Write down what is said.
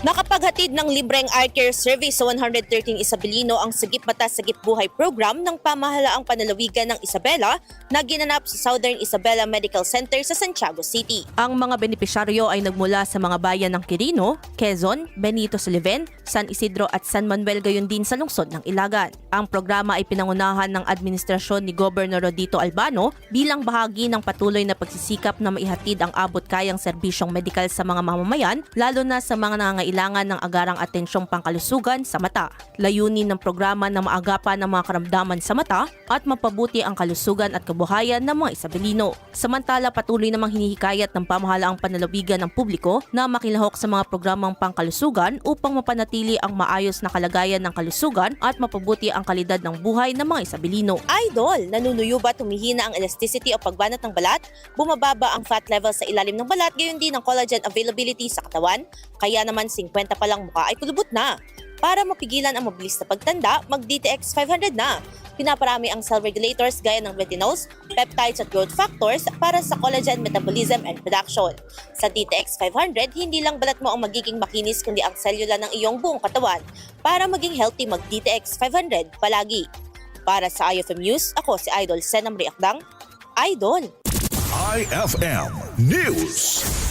Nakapaghatid ng libreng eye care service sa 113 Isabelino ang Sagip Mata Sagip Buhay program ng pamahalaang panlalawigan ng Isabela na ginanap sa Southern Isabela Medical Center sa Santiago City. Ang mga benepisyaryo ay nagmula sa mga bayan ng Quirino, Quezon, Benito Soliven, San Isidro at San Manuel gayon din sa lungsod ng Ilagan. Ang programa ay pinangunahan ng administrasyon ni Governor Rodito Albano bilang bahagi ng patuloy na pagsisikap na maihatid ang abot kayang serbisyong medikal sa mga mamamayan, lalo na sa mga nangangailangan ng agarang atensyong pangkalusugan sa mata. Layunin ng programa na maagapan ng mga karamdaman sa mata at mapabuti ang kalusugan at kabuhayan ng mga Isabelino. Samantala, patuloy namang hinihikayat ng pamahalaang panlalawigan ng publiko na makilahok sa mga programang pangkalusugan upang mapanatili ang maayos na kalagayan ng kalusugan at mapabuti ang kalidad ng buhay ng mga Isabelino. Idol, nanunuyo ba humihina ang elasticity o pagbanat ng balat? Bumababa ang fat level sa ilalim ng balat, gayon din ang collagen availability sa katawan? Kaya naman 50 pa lang mukha ay kulubot na. Para mapigilan ang mabilis na pagtanda, mag-DTX 500 na. Pinaparami ang cell regulators gaya ng retinols, peptides at growth factors para sa collagen metabolism and production. Sa DTX 500, hindi lang balat mo ang magiging makinis kundi ang selula ng iyong buong katawan. Para maging healthy, mag-DTX 500 palagi. Para sa IFM News, ako si Idol Senam Riakdang. Idol! IFM News.